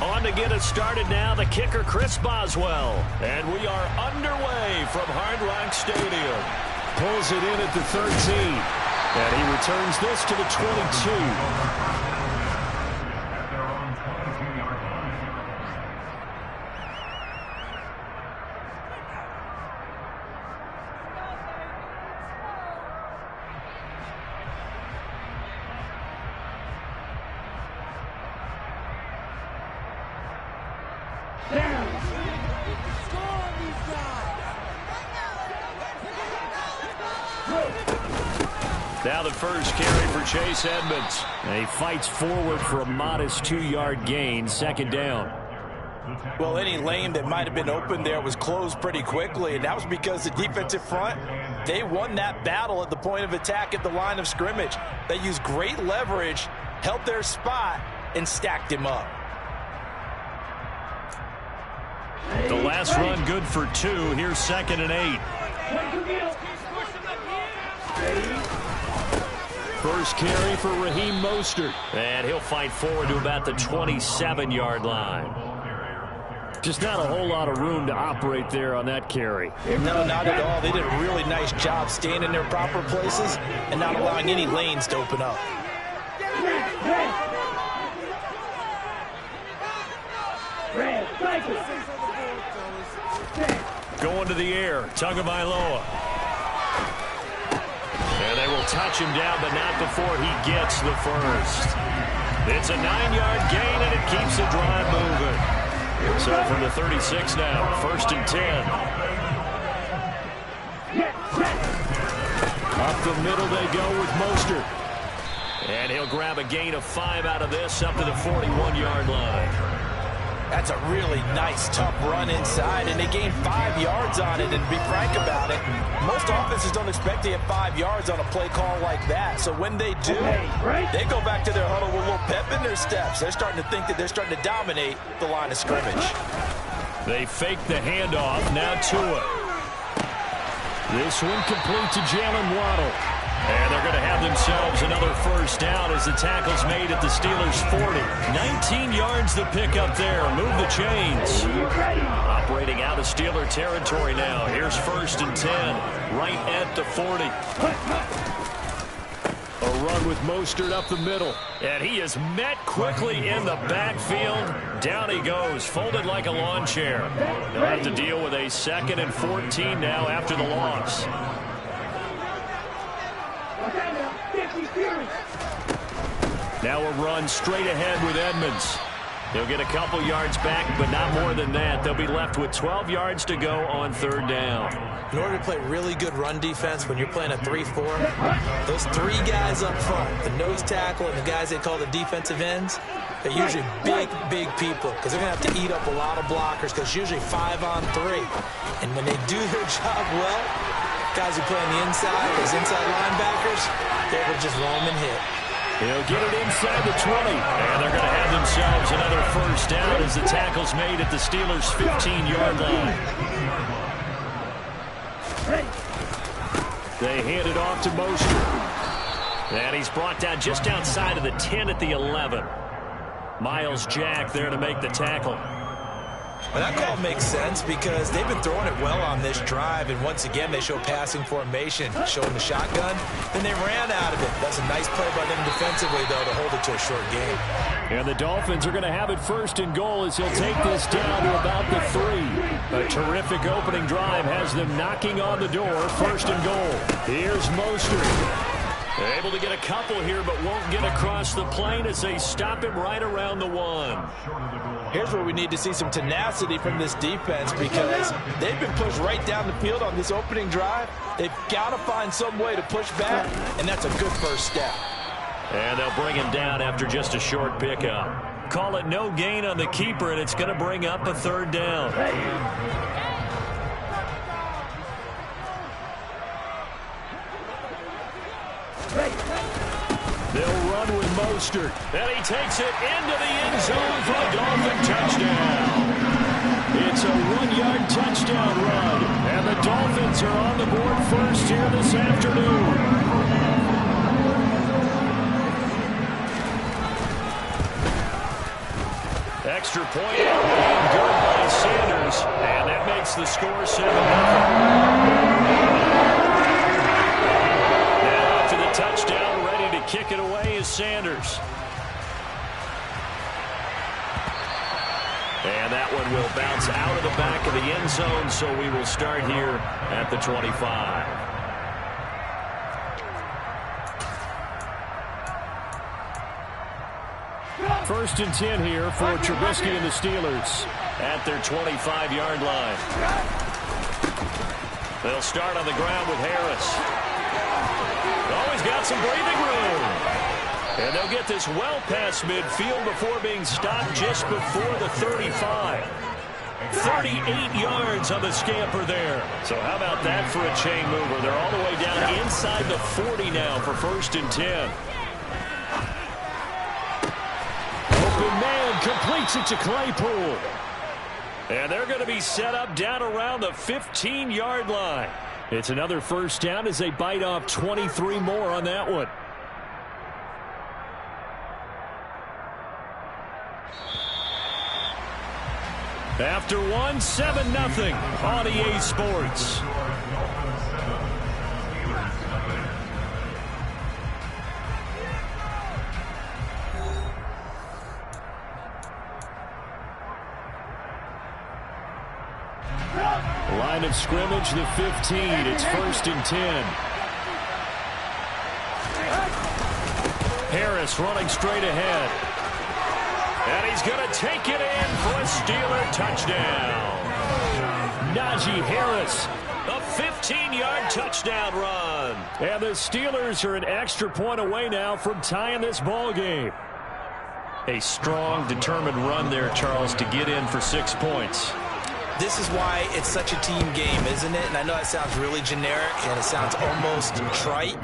On to get us started now, the kicker, Chris Boswell. And we are underway from Hard Rock Stadium. Pulls it in at the 13. And he returns this to the 22. Now the first carry for Chase Edmonds. And he fights forward for a modest 2-yard gain, second down. Well, any lane that might have been open there was closed pretty quickly, and that was because the defensive front, they won that battle at the point of attack at the line of scrimmage. They used great leverage, held their spot, and stacked him up. The last run good for 2. Here's 2nd and 8. First carry for Raheem Mostert. And he'll fight forward to about the 27-yard line. Just not a whole lot of room to operate there on that carry. No, not at all. They did a really nice job staying in their proper places and not allowing any lanes to open up. Going to the air, Tagovailoa. And they will touch him down, but not before he gets the first. It's a 9-yard gain, and it keeps the drive moving. So from the 36 now, 1st and 10. Up the middle they go with Mostert. And he'll grab a gain of 5 out of this, up to the 41-yard line. That's a really nice, tough run inside, and they gained 5 yards on it. And to be frank about it, most offenses don't expect to get 5 yards on a play call like that. So when they do, they go back to their huddle with a little pep in their steps. They're starting to think that they're starting to dominate the line of scrimmage. They fake the handoff, now Tua. This one complete to Jalen Waddle. And they're going to have themselves another first down as the tackle's made at the Steelers' 40. 19 yards to pick up there. Move the chains. Operating out of Steeler territory now. Here's 1st and 10. Right at the 40. A run with Mostert up the middle. And he is met quickly in the backfield. Down he goes, folded like a lawn chair. They'll have to deal with a 2nd and 14 now after the loss. Now a run straight ahead with Edmonds. He'll get a couple yards back, but not more than that. They'll be left with 12 yards to go on 3rd down. In order to play really good run defense when you're playing a 3-4, those 3 guys up front, the nose tackle and the guys they call the defensive ends, they're usually big, big people because they're going to have to eat up a lot of blockers because it's usually 5 on 3. And when they do their job well, guys who play on the inside, those inside linebackers, they will just roam and hit. He'll get it inside the 20. And they're going to have themselves another first down as the tackle's made at the Steelers' 15-yard line. They hand it off to Mostert. And he's brought down just outside of the 10 at the 11. Miles Jack there to make the tackle. Well, that call makes sense because they've been throwing it well on this drive, and once again they show passing formation, showing the shotgun. Then they ran out of it. That's a nice play by them defensively, though, to hold it to a short game. And the Dolphins are going to have it 1st and goal as he'll take this down to about the 3. A terrific opening drive has them knocking on the door. 1st and goal. Here's Mostert. Able to get a couple here, but won't get across the plane as they stop him right around the 1. Here's where we need to see some tenacity from this defense because they've been pushed right down the field on this opening drive. They've got to find some way to push back, and that's a good first step. And they'll bring him down after just a short pickup. Call it no gain on the keeper, and it's going to bring up a 3rd down. They'll run with Mostert. And he takes it into the end zone for a Dolphin touchdown. It's a 1-yard touchdown run. And the Dolphins are on the board first here this afternoon. Extra point and good by Sanders. And that makes the score 7-0. Now after the touchdown, ready to kick it away is Sanders. And that one will bounce out of the back of the end zone, so we will start here at the 25. First and 10 here for Trubisky and the Steelers at their 25-yard line. They'll start on the ground with Harris. Always got some breathing room. And they'll get this well past midfield before being stopped just before the 35. 38 yards on the scamper there. So how about that for a chain mover? They're all the way down inside the 40 now for first and 10. Open man completes it to Claypool. And they're going to be set up down around the 15-yard line. It's another first down as they bite off 23 more on that one. After one, 7-0 on EA Sports. Line of scrimmage, the 15. It's first and 10. Harris running straight ahead. And he's going to take it in for a Steeler touchdown. Najee Harris, a 15-yard touchdown run. And the Steelers are an extra point away now from tying this ball game. A strong, determined run there, Charles, to get in for 6 points. This is why it's such a team game, isn't it? And I know it sounds really generic and it sounds almost trite,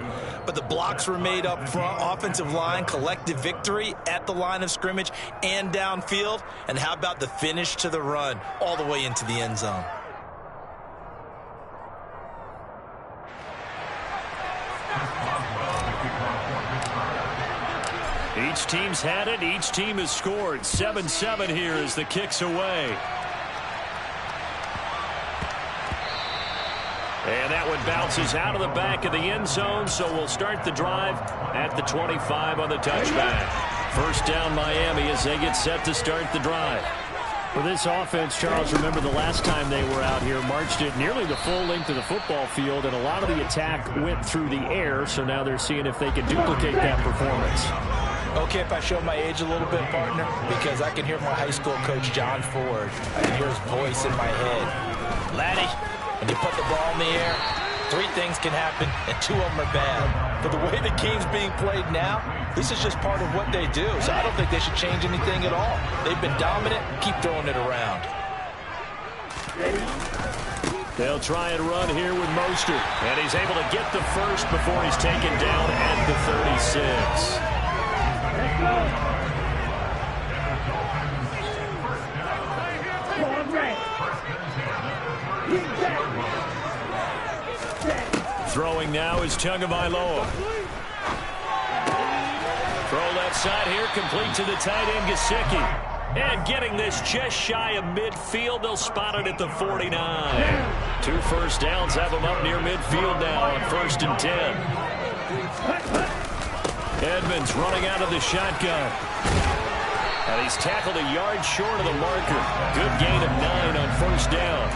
but the blocks were made up front, offensive line, collective victory at the line of scrimmage and downfield. And how about the finish to the run all the way into the end zone? Each team's had it. Each team has scored. 7-7 here as the kick's away. And that one bounces out of the back of the end zone, so we'll start the drive at the 25 on the touchback. First down Miami as they get set to start the drive. For this offense, Charles, remember the last time they were out here, marched it nearly the full length of the football field, and a lot of the attack went through the air, so now they're seeing if they can duplicate that performance. Okay, if I show my age a little bit, partner, because I can hear my high school coach, John Ford. I can hear his voice in my head. Laddie, when you put the ball in the air, 3 things can happen, and 2 of them are bad. But the way the game's being played now, this is just part of what they do. So I don't think they should change anything at all. They've been dominant. Keep throwing it around. They'll try and run here with Mostert. And he's able to get the first before he's taken down at the 36. Throwing now is Tagovailoa. Throw left side here, complete to the tight end, Gesicki. And getting this just shy of midfield, they'll spot it at the 49. 2 first downs have them up near midfield now on first and 10. Edmonds running out of the shotgun. And he's tackled a yard short of the marker. Good gain of 9 on first down.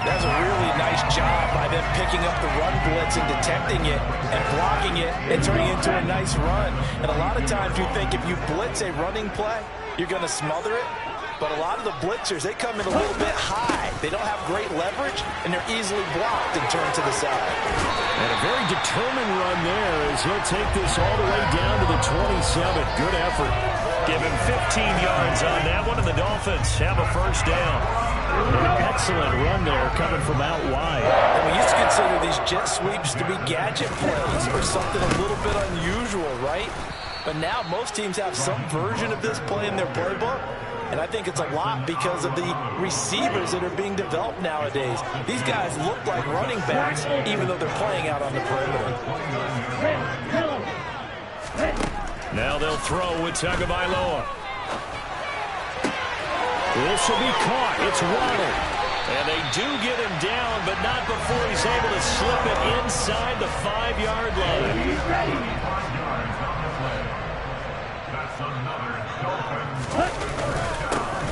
That's a really nice job by them picking up the run blitz and detecting it and blocking it and turning it into a nice run. And a lot of times you think if you blitz a running play, you're going to smother it. But a lot of the blitzers, they come in a little bit high. They don't have great leverage, and they're easily blocked and turned to the side. And a very determined run there as he'll take this all the way down to the 27. Good effort. Give him 15 yards on that one, and the Dolphins have a first down. An excellent run there coming from out wide. And we used to consider these jet sweeps to be gadget plays or something a little bit unusual, right? But now most teams have some version of this play in their playbook. And I think it's a lot because of the receivers that are being developed nowadays. These guys look like running backs, even though they're playing out on the perimeter. Now they'll throw with Tagovailoa. This will be caught. It's Waddle. And they do get him down, but not before he's able to slip it inside the 5-yard line.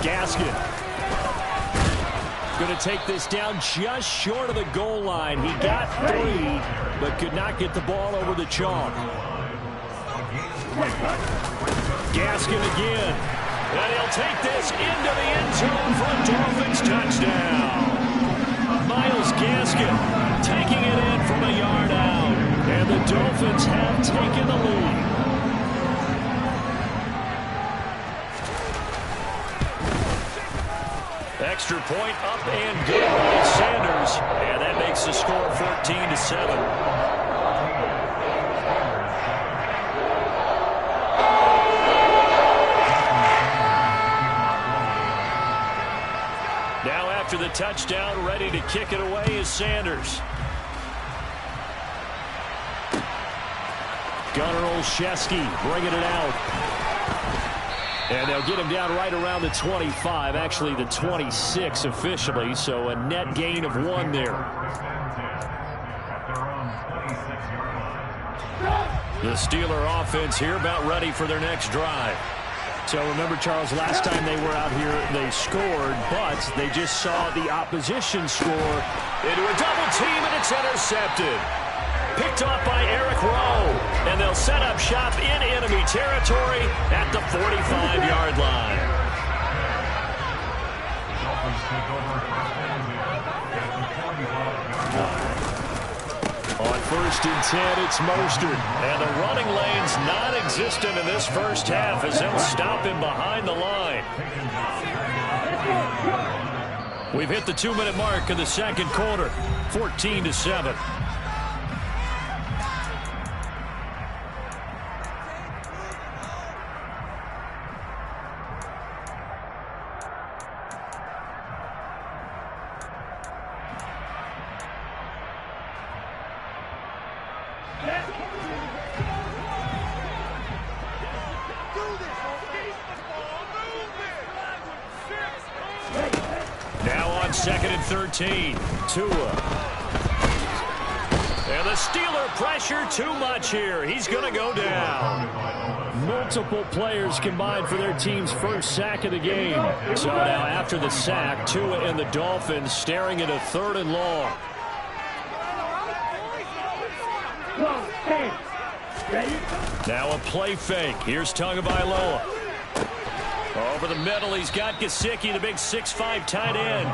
Gaskin. Going to take this down just short of the goal line. He got 3, but could not get the ball over the chalk. Gaskin again. And he'll take this into the end zone for a Dolphins touchdown. Myles Gaskin taking it in from a yard out. And the Dolphins have taken the lead. Extra point up and good by Sanders. And that makes the score 14-7. Now after the touchdown, ready to kick it away is Sanders. Gunnar Olszewski bringing it out. And they'll get him down right around the 25, actually the 26 officially, so a net gain of 1 there. The Steeler offense here about ready for their next drive. So remember, Charles, last time they were out here, they scored, but they just saw the opposition score into a double team, and it's intercepted. Picked off by Eric Rowe, and they'll set up shop in enemy territory at the 45-yard line. On 1st and 10, it's Mostert, and the running lane's non-existent in this first half as they'll stop him behind the line. We've hit the 2-minute mark of the second quarter, 14-7. Now on 2nd and 13, Tua. And the Steeler pressure too much here. He's going to go down. Multiple players combined for their team's first sack of the game. So now after the sack, Tua and the Dolphins staring at a 3rd and long. Now a play fake. Here's Tagovailoa. Over the middle, he's got Gesicki, the big 6'5" tight end.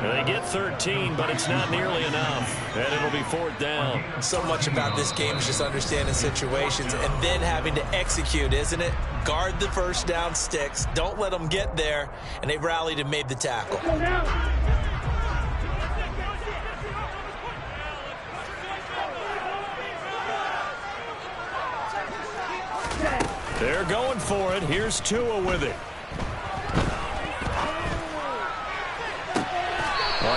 They get 13, but it's not nearly enough. And it'll be 4th down. So much about this game is just understanding situations and then having to execute, isn't it? Guard the first down sticks. Don't let them get there. And they rallied and made the tackle. They're going for it. Here's Tua with it.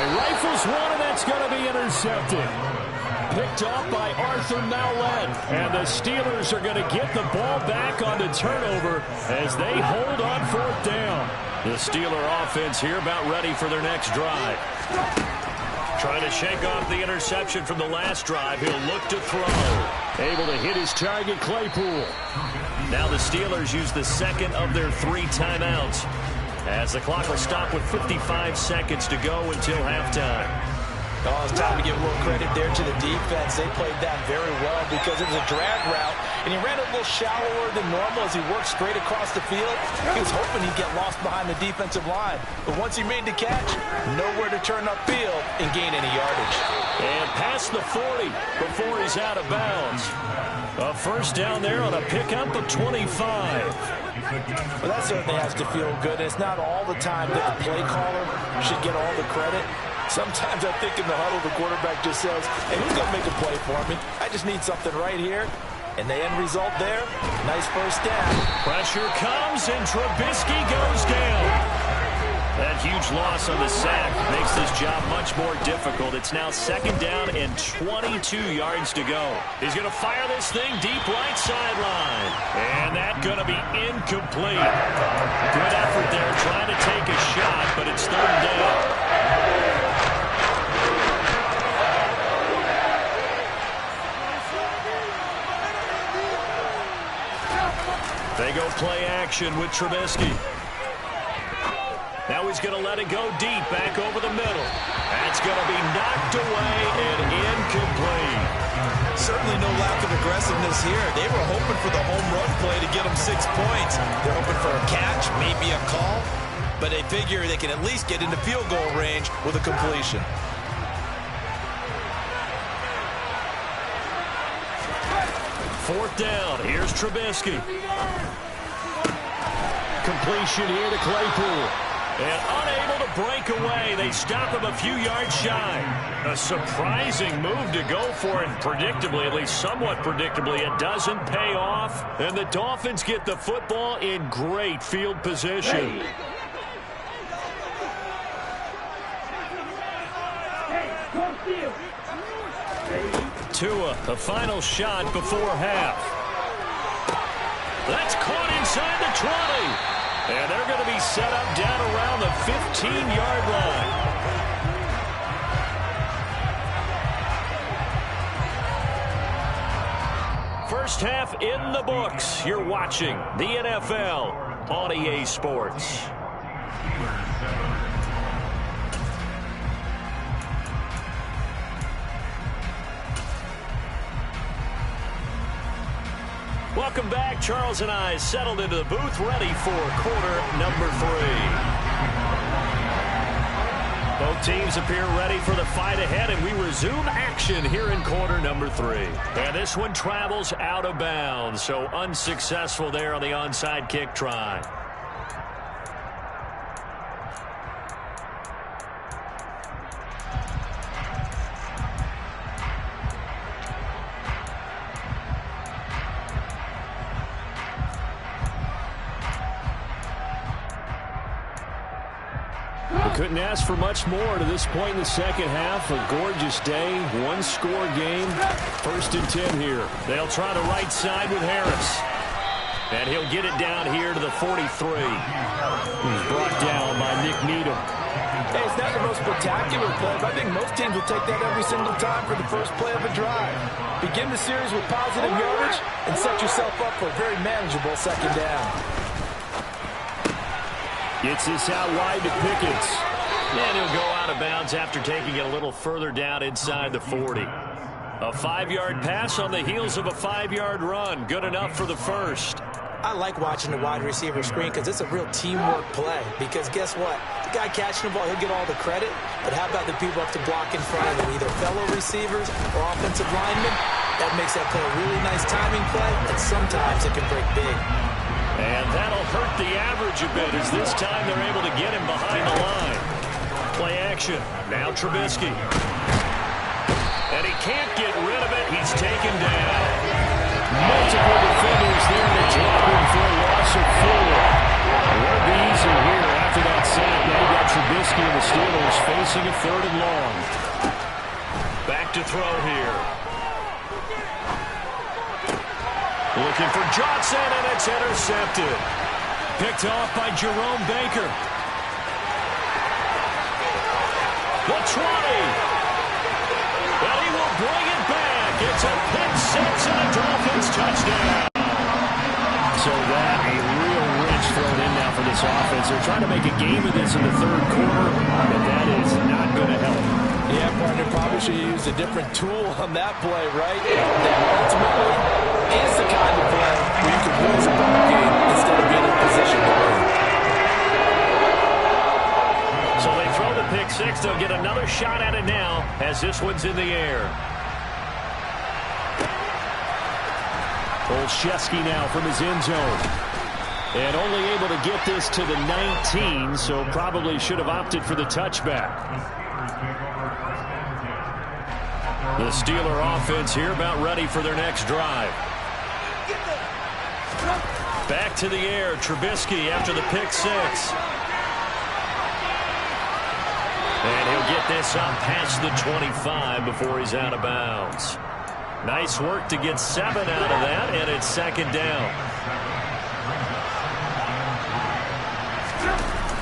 Rifles one, and that's going to be intercepted. Picked off by Arthur Maulet. And the Steelers are going to get the ball back on the turnover as they hold on 4th down. The Steeler offense here about ready for their next drive. Trying to shake off the interception from the last drive. He'll look to throw. Able to hit his target, Claypool. Now the Steelers use the 2nd of their 3 timeouts as the clock will stop with 55 seconds to go until halftime. Oh, it's time to give a little credit there to the defense. They played that very well because it was a drag route, and he ran a little shallower than normal as he worked straight across the field. He was hoping he'd get lost behind the defensive line. But once he made the catch, nowhere to turn upfield and gain any yardage. And past the 40 before he's out of bounds. A first down there on a pickup of 25. Well, that certainly has to feel good. It's not all the time that the play caller should get all the credit. Sometimes I think in the huddle, the quarterback just says, hey, who's going to make a play for me? I just need something right here. And the end result there, nice first down. Pressure comes, and Trubisky goes down. That huge loss on the sack makes this job much more difficult. It's now 2nd down and 22 yards to go. He's going to fire this thing deep right sideline. And that's going to be incomplete. Good effort there trying to take a play action with Trubisky. Now he's going to let it go deep, back over the middle. That's going to be knocked away and incomplete. Certainly no lack of aggressiveness here. They were hoping for the home run play to get them 6 points. They're hoping for a catch, maybe a call, but they figure they can at least get into field goal range with a completion. Fourth down. Here's Trubisky. Completion here to Claypool. And unable to break away. They stop him a few yards shy. A surprising move to go for it. Predictably, at least somewhat predictably, it doesn't pay off. And the Dolphins get the football in great field position. Tua, the final shot before half. That's caught inside the 20. And they're going to be set up down around the 15-yard line. First half in the books. You're watching the NFL on EA Sports. Welcome back. Charles and I settled into the booth, ready for quarter number 3. Both teams appear ready for the fight ahead, and we resume action here in quarter number 3. And this one travels out of bounds, so unsuccessful there on the onside kick try. Couldn't ask for much more to this point in the second half. A gorgeous day, one-score game. First and 10 here. They'll try the right side with Harris. And he'll get it down here to the 43. He's brought down by Nick Needham. Hey, it's not the most spectacular play, but I think most teams will take that every single time for the first play of a drive. Begin the series with positive yardage and set yourself up for a very manageable second down. Gets this out wide to Pickens. And he'll go out of bounds after taking it a little further down inside the 40. A 5-yard pass on the heels of a 5-yard run. Good enough for the first. I like watching the wide receiver screen because it's a real teamwork play. Because guess what? The guy catching the ball, he'll get all the credit. But how about the people up to block in front of him, either fellow receivers or offensive linemen? That makes that play a really nice timing play, and sometimes it can break big. And that'll hurt the average a bit as this time they're able to get him behind the line. Play action. Now Trubisky. And he can't get rid of it. He's taken down. Multiple defenders there to drop him for a loss of 4. Won't be easy here after that sack. Now you got Trubisky and the Steelers facing a 3rd and long. Back to throw here. Looking for Johnson, and it's intercepted. Picked off by Jerome Baker. The 20. And he will bring it back. It's a pick 6 and a Dolphins touchdown. So that a real wrench thrown in now for this offense. They're trying to make a game of this in the 3rd quarter, and that is not going to help. Yeah, partner, probably should have used a different tool on that play, right? That ultimately is the kind of play where you can lose a ball game instead of being in position to win. So they throw the pick 6. They'll get another shot at it now as this one's in the air. Olszewski now from his end zone. And only able to get this to the 19, so probably should have opted for the touchback. The Steeler offense here about ready for their next drive. Back to the air, Trubisky after the pick 6. And he'll get this up past the 25 before he's out of bounds. Nice work to get 7 out of that, and it's 2nd down.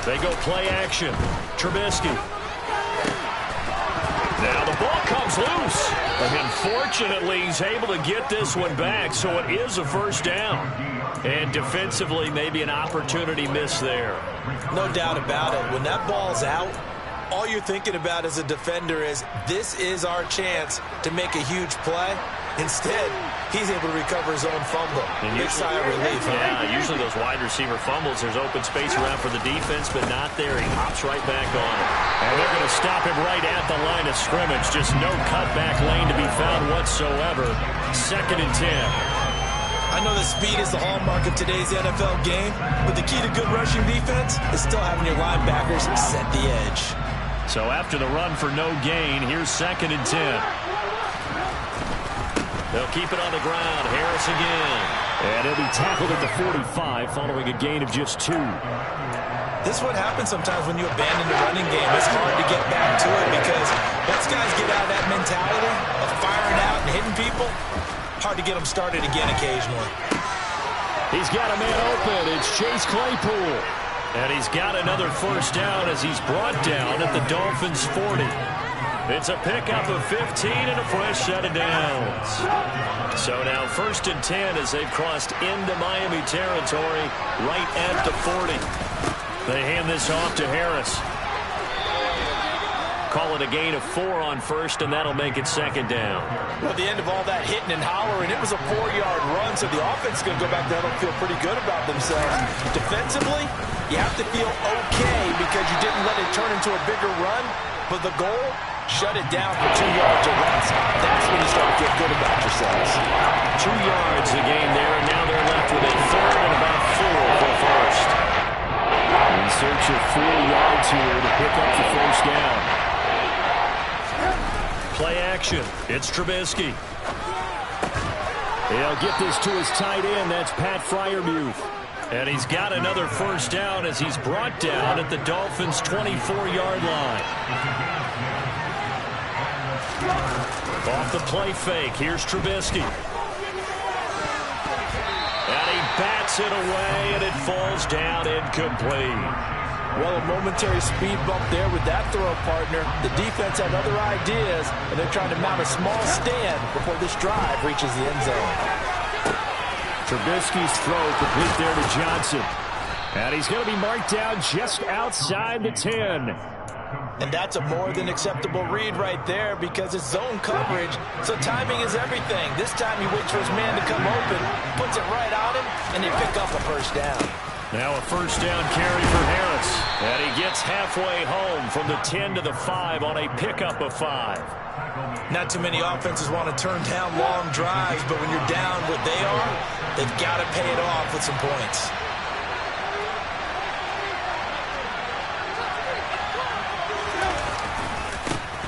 They go play action. Trubisky. Now the ball comes loose. And fortunately, he's able to get this one back, so it is a 1st down. And defensively, maybe an opportunity miss there. No doubt about it. When that ball's out, all you're thinking about as a defender is, this is our chance to make a huge play. Instead, he's able to recover his own fumble. And big sigh of relief. Yeah, usually those wide receiver fumbles, there's open space around for the defense, but not there. He hops right back on it. And they're going to stop him right at the line of scrimmage. Just no cutback lane to be found whatsoever. 2nd and 10. I know that speed is the hallmark of today's NFL game, but the key to good rushing defense is still having your linebackers set the edge. So after the run for no gain, here's 2nd and 10. They'll keep it on the ground. Harris again. And he'll be tackled at the 45 following a gain of just 2. This is what happens sometimes when you abandon the running game. It's hard to get back to it because once guys get out of that mentality of firing out and hitting people, hard to get them started again occasionally. He's got a man open. It's Chase Claypool. And he's got another first down as he's brought down at the Dolphins' 40. It's a pickup of 15 and a fresh set of downs. So now 1st and 10 as they've crossed into Miami territory right at the 40. They hand this off to Harris. Call it a gain of 4 on 1st, and that'll make it 2nd down. Well, at the end of all that hitting and hollering, it was a 4-yard run, so the offense is going to go back there and feel pretty good about themselves. Defensively, you have to feel okay because you didn't let it turn into a bigger run, but the goal, shut it down for 2 yards or less. That's when you start to feel good about yourselves. 2 yards a gain there, and now they're left with a 3rd and about 4 for 1st. In search of 4 yards here to pick up the first down. Play action. It's Trubisky. He'll get this to his tight end. That's Pat Freiermuth. And he's got another first down as he's brought down at the Dolphins' 24-yard line. Off the play fake. Here's Trubisky. And he bats it away, and it falls down incomplete. Well, a momentary speed bump there with that throw, partner. The defense had other ideas, and they're trying to mount a small stand before this drive reaches the end zone. Trubisky's throw complete there to Johnson. And he's going to be marked down just outside the 10. And that's a more than acceptable read right there because it's zone coverage, so timing is everything. This time he waits for his man to come open, puts it right on him, and they pick up a first down. Now a first down carry for Harris. And he gets halfway home from the 10 to the 5 on a pickup of 5. Not too many offenses want to turn down long drives, but when you're down what they are, they've got to pay it off with some points.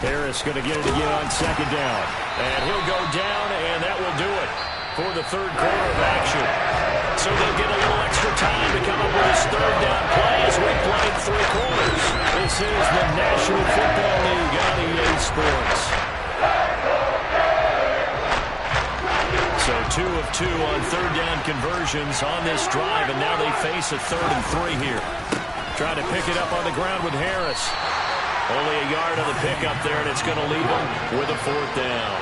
Harris going to get it again on 2nd down. And he'll go down, and that will do it for the 3rd quarter of action. So they'll get a little extra time to come up with his 3rd down play as we play 3 quarters. This is the National Football League on EA Sports. So 2 of 2 on 3rd down conversions on this drive, and now they face a 3rd and 3 here. Trying to pick it up on the ground with Harris. Only a yard on the pickup there, and it's going to leave them with a 4th down.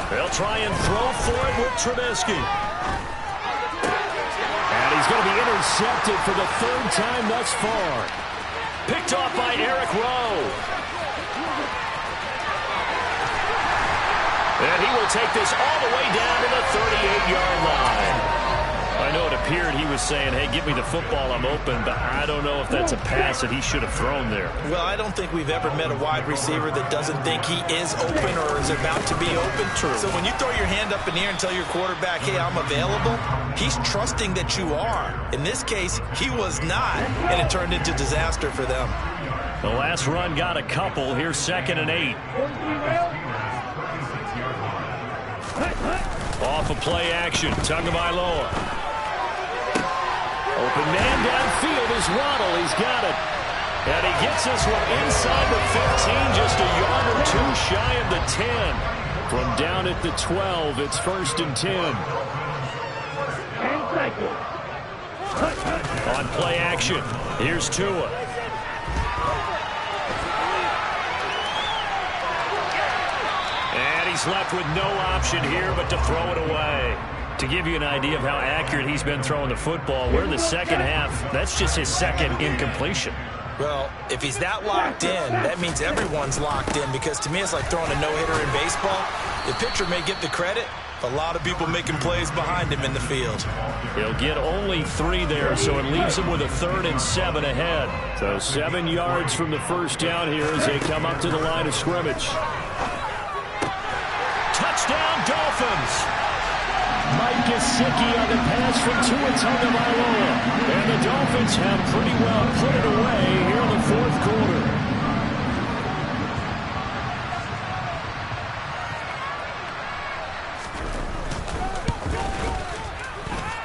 They'll try and throw for it with Trubisky. And he's going to be intercepted for the 3rd time thus far. Picked off by Eric Rowe. And he will take this all the way down to the 38-yard line. I know it appeared he was saying, hey, give me the football, I'm open, but I don't know if that's a pass that he should have thrown there. Well, I don't think we've ever met a wide receiver that doesn't think he is open or is about to be open. True. So when you throw your hand up in the air and tell your quarterback, hey, I'm available, he's trusting that you are. In this case, he was not, and it turned into disaster for them. The last run got a couple. Here's 2nd and 8. Off of play action, Tagovailoa. Open man downfield is Waddle. He's got it. And he gets this one inside the 15, just a yard or 2 shy of the 10. From down at the 12, it's 1st and 10. On play action, here's Tua. And he's left with no option here but to throw it away. To give you an idea of how accurate he's been throwing the football, we're in the second half. That's just his second incompletion. Well, if he's that locked in, that means everyone's locked in, because to me it's like throwing a no-hitter in baseball. The pitcher may get the credit, a lot of people making plays behind him in the field. He'll get only 3 there, so it leaves him with a 3rd and 7 ahead. So 7 yards from the first down here as they come up to the line of scrimmage. Touchdown, Dolphins! Mike Gesicki on the pass from Tua Tagovailoa. And the Dolphins have pretty well put it away here in the 4th quarter.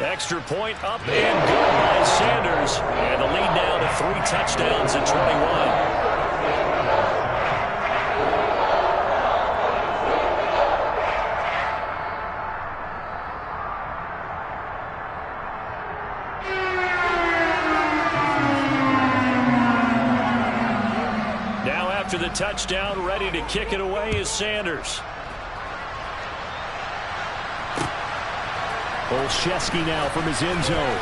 Extra point up and good by Sanders. And the lead now to 3 touchdowns at 21. After the touchdown, ready to kick it away is Sanders. Olszewski now from his end zone.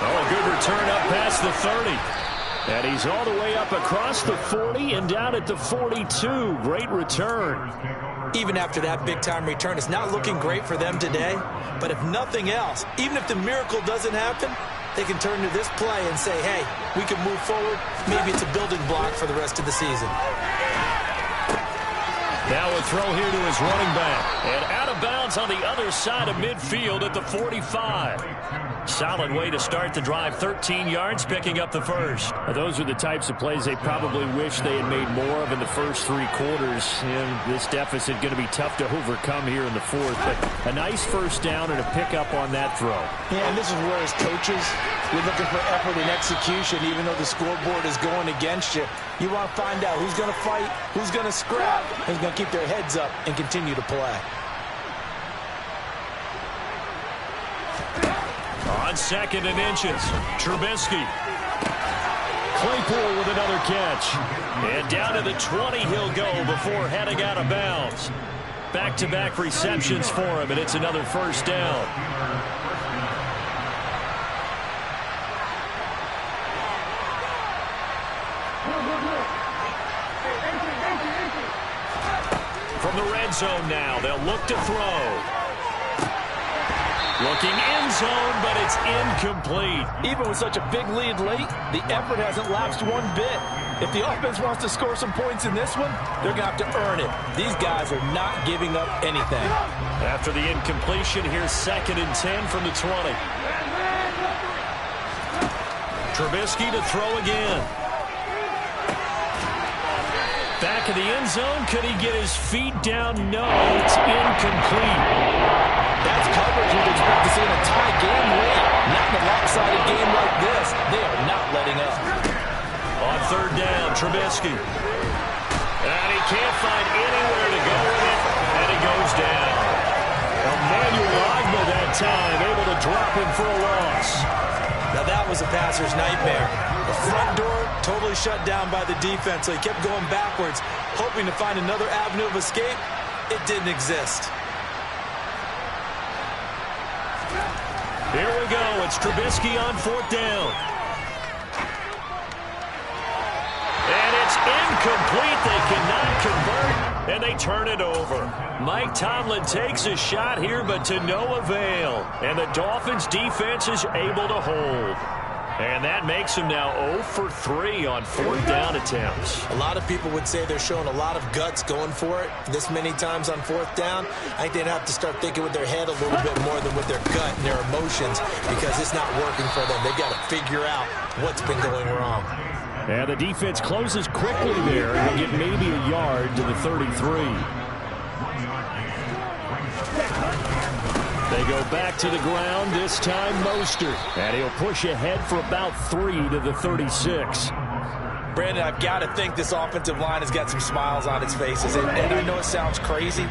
Oh, a good return up past the 30. And he's all the way up across the 40 and down at the 42. Great return. Even after that big-time return, it's not looking great for them today. But if nothing else, even if the miracle doesn't happen, they can turn to this play and say, hey, we can move forward. Maybe it's a building block for the rest of the season. Now a throw here to his running back. And out of bounds on the other side of midfield at the 45. Solid way to start the drive. 13 yards, picking up the first. Those are the types of plays they probably wish they had made more of in the first 3 quarters. And this deficit going to be tough to overcome here in the 4th. But a nice first down and a pickup on that throw. Yeah, and this is where as coaches, you're looking for effort and execution, even though the scoreboard is going against you. You want to find out who's going to fight, who's going to scrap, who's going to keep their heads up and continue to play. On 2nd and inches, Trubisky. Claypool with another catch. And down to the 20 he'll go before heading out of bounds. Back-to-back receptions for him, and it's another first down. From the red zone now, they'll look to throw. Looking end zone, but it's incomplete. Even with such a big lead late, the effort hasn't lapsed one bit. If the offense wants to score some points in this one, they're going to have to earn it. These guys are not giving up anything. After the incompletion, here's 2nd and 10 from the 20. Trubisky to throw again. Back of the end zone. Could he get his feet down? No, it's incomplete. That's coverage you'd expect to see in a tie game late. Not in a lopsided game like this. They are not letting up. On 3rd down, Trubisky. And he can't find anywhere to go with it, and he goes down. Emmanuel Ogbah that time, able to drop him for a loss. Now that was a passer's nightmare. The front door totally shut down by the defense, so he kept going backwards, hoping to find another avenue of escape. It didn't exist. Here we go. It's Trubisky on 4th down. And it's incomplete. They cannot convert, and they turn it over. Mike Tomlin takes a shot here, but to no avail. And the Dolphins' defense is able to hold. And that makes them now 0 for 3 on 4th down attempts. A lot of people would say they're showing a lot of guts going for it this many times on 4th down. I think they'd have to start thinking with their head a little bit more than with their gut and their emotions, because it's not working for them. They've got to figure out what's been going wrong. And the defense closes quickly there. He'll get maybe a yard to the 33. They go back to the ground, this time Mostert. And he'll push ahead for about 3 to the 36. Brandon, I've got to think this offensive line has got some smiles on its faces. And I know it sounds crazy,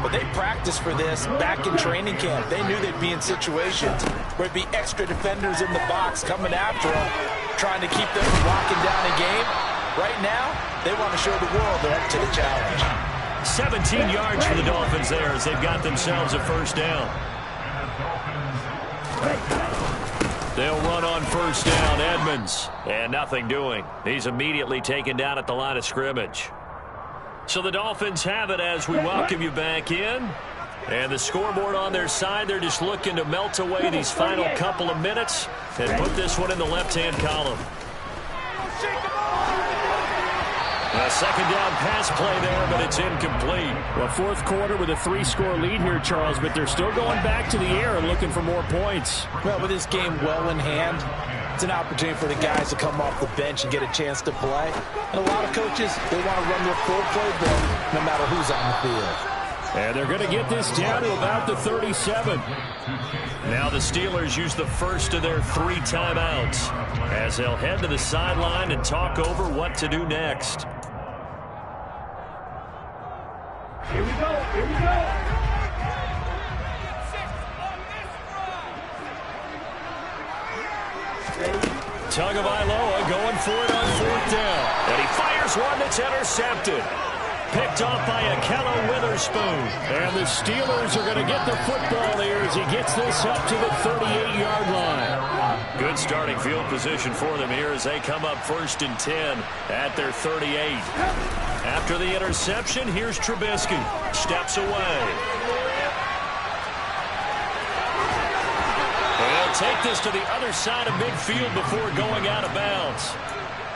but they practiced for this back in training camp. They knew they'd be in situations where it'd be extra defenders in the box coming after them, trying to keep them from locking down a game. Right now, they want to show the world they're up to the challenge. 17 yards for the Dolphins there as they've got themselves a first down. They'll run on first down. Edmonds. And nothing doing. He's immediately taken down at the line of scrimmage. So the Dolphins have it as we welcome you back in. And the scoreboard on their side, they're just looking to melt away these final couple of minutes and put this one in the left-hand column. A second down pass play there, but it's incomplete. Well, fourth quarter with a 3-score lead here, Charles, but they're still going back to the air and looking for more points. Well, with this game well in hand, it's an opportunity for the guys to come off the bench and get a chance to play. And a lot of coaches, they want to run their full playbook no matter who's on the field. And they're going to get this down to about the 37. Now the Steelers use the first of their 3 timeouts as they'll head to the sideline and talk over what to do next. Here we go. Here we go. Tagovailoa going for it on fourth down. And he fires one that's intercepted. Picked off by Akello Witherspoon. And the Steelers are going to get the football here as he gets this up to the 38-yard line. Good starting field position for them here as they come up 1st and 10 at their 38. After the interception, here's Trubisky. Steps away. They'll take this to the other side of midfield before going out of bounds.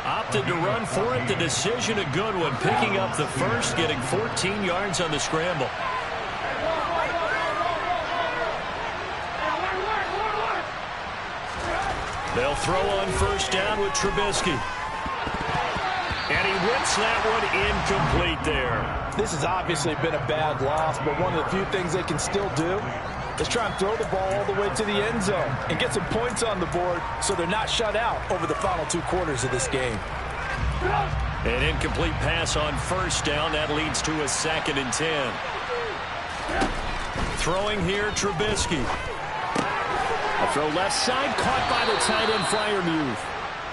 Opted to run for it. The decision a good one. Picking up the first, getting 14 yards on the scramble. They'll throw on first down with Trubisky. And he whips that one incomplete there. This has obviously been a bad loss, but one of the few things they can still do is try and throw the ball all the way to the end zone and get some points on the board so they're not shut out over the final 2 quarters of this game. An incomplete pass on first down. That leads to a 2nd and 10. Throwing here, Trubisky. A throw left side, caught by the tight end Freiermuth.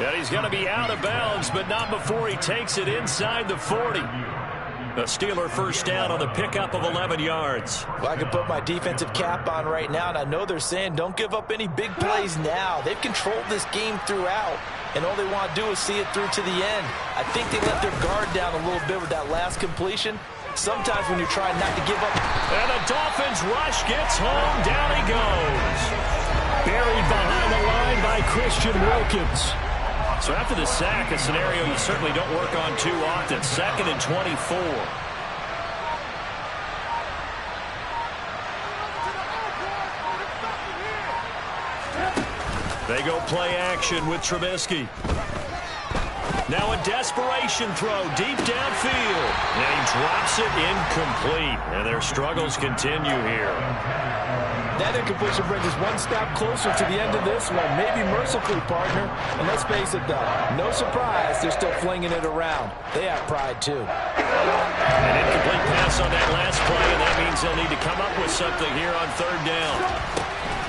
And he's going to be out of bounds, but not before he takes it inside the 40. A Steeler first down on the pickup of 11 yards. Well, I can put my defensive cap on right now, and I know they're saying don't give up any big plays now. They've controlled this game throughout, and all they want to do is see it through to the end. I think they let their guard down a little bit with that last completion. Sometimes when you're trying not to give up. And the Dolphins rush gets home. Down he goes. Buried behind the line by Christian Wilkins. So after the sack, a scenario you certainly don't work on too often. 2nd and 24. They go play action with Trubisky. Now a desperation throw deep downfield. And he drops it incomplete. And their struggles continue here. That incompletion brings us one step closer to the end of this one. Maybe mercifully, partner. And let's face it, though, no surprise, they're still flinging it around. They have pride, too. An incomplete pass on that last play, and that means they'll need to come up with something here on 3rd down.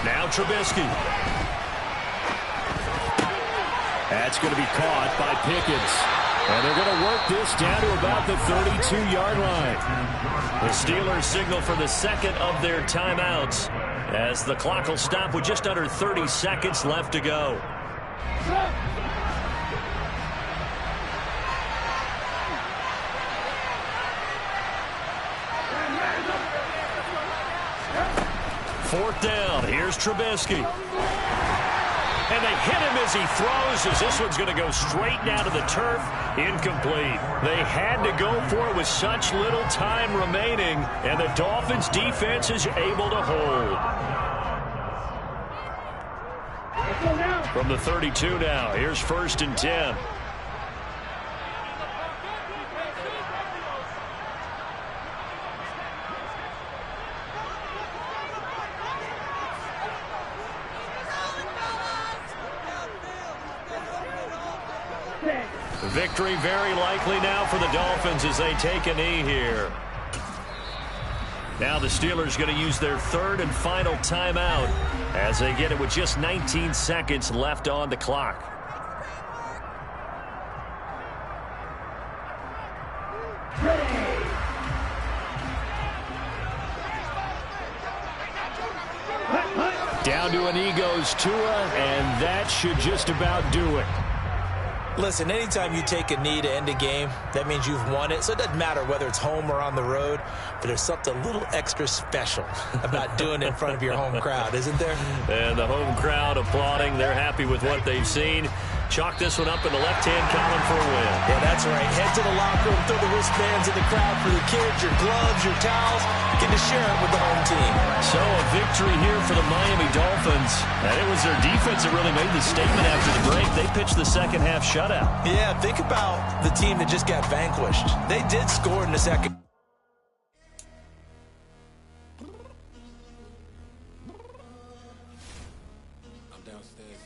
Now Trubisky. That's going to be caught by Pickens. And they're going to work this down to about the 32-yard line. The Steelers signal for the 2nd of their timeouts as the clock will stop with just under 30 seconds left to go. Fourth down. Here's Trubisky. And they hit him as he throws, as this one's going to go straight down to the turf. Incomplete. They had to go for it with such little time remaining, and the Dolphins' defense is able to hold. From the 32 now, here's 1st and 10. Victory very likely now for the Dolphins as they take a knee here. Now the Steelers going to use their third and final timeout as they get it with just 19 seconds left on the clock. Down to a knee goes Tua, and that should just about do it. Listen, anytime you take a knee to end a game, that means you've won it. So it doesn't matter whether it's home or on the road, but there's something a little extra special about doing it in front of your home crowd, isn't there? And the home crowd applauding. They're happy with what they've seen. Chalk this one up in the left-hand column for a win. Yeah, that's right. Head to the locker room, throw the wristbands in the crowd for the kids, your gloves, your towels. Get to share it with the home team. So a victory here for the Miami Dolphins. And it was their defense that really made the statement after the break. They pitched the second half shutout. Yeah, think about the team that just got vanquished. They did score in the second. I'm downstairs.